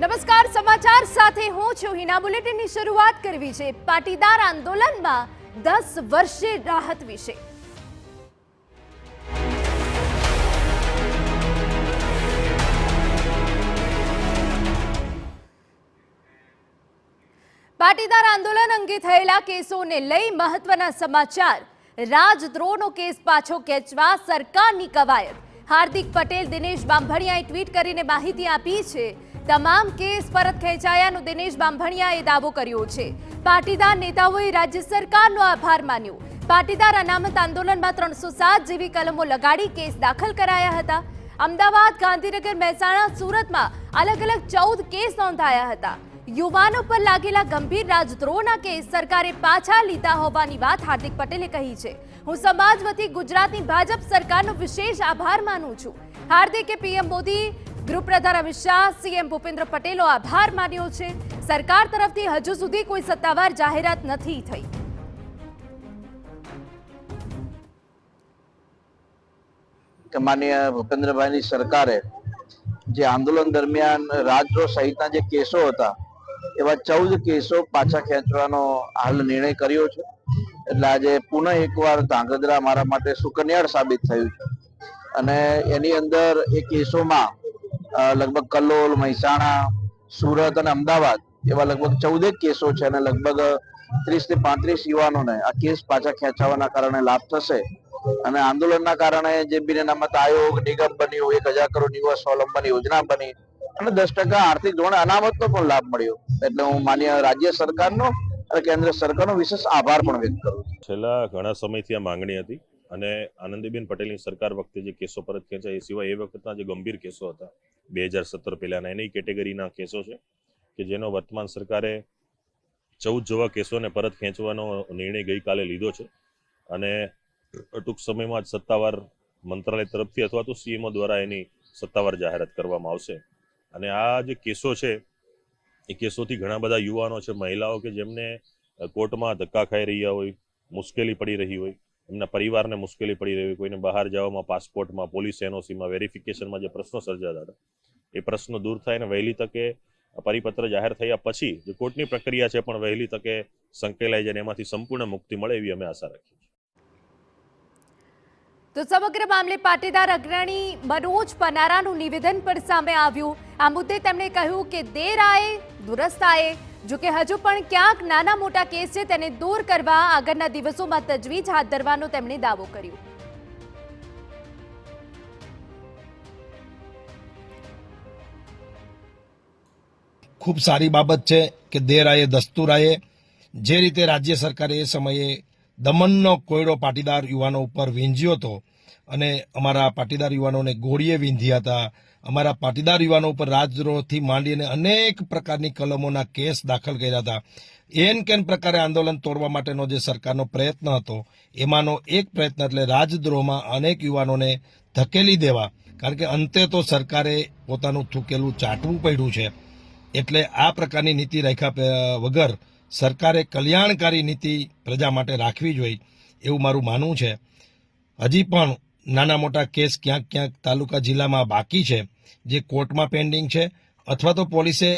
નમસ્કાર, સમાચાર સાથે હું છું હિના. બુલેટિનની શરૂઆત કરવી છે પાટીદાર આંદોલનમાં 10 વર્ષે રાહત વિશે. પાટીદાર આંદોલન અંગે થયેલા કેસોને લઈ મહત્વના સમાચાર. રાજદ્રોહનો કેસ પાછો ખેંચવા સરકારની કવાયત. હાર્દિક પટેલ, દિનેશ બાંભણિયાએ ટ્વીટ કરીને માહિતી આપી છે. તમામ કેસ પરત ખેંચાયાનો દિનેશ બાંભણિયાએ દાવો કર્યો છે. પાટીદાર નેતાઓએ રાજ્ય સરકારનો આભાર માન્યો. પાટીદાર અનામત આંદોલનમાં 307 જેવી કલમો લગાડી કેસ દાખલ કરાયા હતા. અમદાવાદ, ગાંધીનગર, મહેસાણા, સુરતમાં અલગ અલગ 14 કેસ નોંધાયા હતા. યુવાનો પર લાગેલા ગંભીર રાજદ્રોહના કેસ સરકારે પાછા લીધા હોવાની વાત હાર્દિક પટેલે કહી છે. હું સમાજ વતી ગુજરાતની ભાજપ સરકારનો વિશેષ આભાર માનું છું. હાર્દિકે પીએમ મોદી, ગૃહપ્રધાન અમિત શાહ, સીએમ ભૂપેન્દ્ર પટેલનો આભાર માન્યો છે. સરકાર તરફથી હજુ સુધી કોઈ સત્તાવાર જાહેરાત નથી થઈ. માનનીય ભૂપેન્દ્રભાઈની સરકારે જે આંદોલન દરમિયાન રાજદ્રોહ સહિતના જે કેસો હતા એવા 14 કેસો પાછા ખેંચવાનો હાલ નિર્ણય કર્યો છે. એટલે આજે પુનઃ એકવાર ધાંગધ્રા મારા માટે સુકન્યાળ સાબિત થયું છે. અને એની અંદર એ કેસોમાં લગભગ કલોલ, મહેસાણા, સુરત અને અમદાવાદ એવા લગભગ 14 કેસો છે અને લગભગ 30 થી 35 યુવાનોને આ કેસ પાછા ખેંચાવાના કારણે લાભ થશે. અને આંદોલનના કારણે જે બિન અનામત આયોગ, નિગમ બન્યું, 1000 કરોડ યુવા સ્વાવલંબન યોજના બની અને 10% આર્થિક ધોરણે અનામતનો પણ લાભ મળ્યો. એટલે હું માન્ય રાજ્ય સરકારનો અને કેન્દ્ર સરકારનો વિશેષ આભાર પણ વ્યક્ત કરું છું. છેલ્લા ઘણા સમયથી આ માંગણી હતી અને આનંદીબેન પટેલની સરકાર વખતે જે કેસો પરત ખેંચાય એ સિવાય એ વખતના જે ગંભીર કેસો હતા 2017 પહેલાના એની કેટેગરીના કેસો છે કે જેનો વર્તમાન સરકારે 14 જેવા કેસોને પરત ખેંચવાનો નિર્ણય ગઈકાલે લીધો છે. અને ટૂંક સમયમાં જ સત્તાવાર મંત્રાલય તરફથી અથવા તો સીએમઓ દ્વારા એની સત્તાવાર જાહેરાત કરવામાં આવશે. અને આ જે કેસો છે એ કેસોથી ઘણા બધા યુવાનો છે, મહિલાઓ કે જેમને કોર્ટમાં ધક્કા ખાઈ રહ્યા હોય, મુશ્કેલી પડી રહી હોય, એમના પરિવારને મુશ્કેલી પડી રહી હોય, કોઈને બહાર જવામાં, પાસપોર્ટમાં, પોલીસ એનઓસીમાં, વેરિફિકેશનમાં જે પ્રશ્નો સર્જાતા હતા એ પ્રશ્નો દૂર થાય અને વહેલી તકે પરિપત્ર જાહેર થયા પછી જે કોર્ટની પ્રક્રિયા છે પણ વહેલી તકે સંકેલાઈ જાય એમાંથી સંપૂર્ણ મુક્તિ મળે એવી અમે આશા રાખીએ છીએ. તો સમગ્ર મામલે પાટીદાર અગ્રણી મનોજ પનારાનું નિવેદન પણ સામે આવ્યું. આ મુદ્દે તેમણે કહ્યું કે દેર આયે દુરસ્ત આયે. જો કે હજુ પણ ક્યાંક નાના મોટા કેસ છે તેને દૂર કરવા આગળના દિવસોમાં તજવીજ હાથ ધરવાનો તેમણે દાવો કર્યો. ખૂબ સારી બાબત છે કે દેર આયે દસ્તુર આયે. જે રીતે રાજ્ય સરકારે એ સમયે દમનનો કોયડો પાટીદાર યુવાનો ઉપર વીંઝ્યો હતો અને અમારા પાટીદાર યુવાનોને ગોળીએ વીંધ્યા હતા. અમારા પાટીદાર યુવાનો ઉપર રાજદ્રોહથી માંડીને અનેક પ્રકારની કલમોના કેસ દાખલ કર્યા હતા. એન કેન પ્રકારે આંદોલન તોડવા માટેનો જે સરકારનો પ્રયત્ન હતો એમાંનો એક પ્રયત્ન એટલે રાજદ્રોહમાં અનેક યુવાનોને ધકેલી દેવા. કારણ કે અંતે તો સરકારે પોતાનું થૂકેલું ચાટવું પડ્યું છે. એટલે આ પ્રકારની નીતિ રાખ્યા વગર સરકારે કલ્યાણકારી નીતિ પ્રજા માટે રાખવી જોઈએ એવું મારું માનવું છે. હજી પણ નાના મોટા કેસ ક્યાંક ક્યાંક તાલુકા જિલ્લામાં બાકી છે જે કોર્ટમાં પેન્ડિંગ છે અથવા તો પોલીસે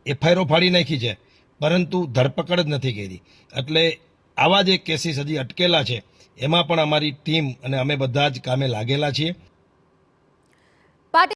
એફઆઈઆર ફાડી નાખી છે પરંતુ ધરપકડ જ નથી કરી. એટલે આવા જે કેસીસ હજી અટકેલા છે એમાં પણ અમારી ટીમ અને અમે બધા જ કામે લાગેલા છીએ.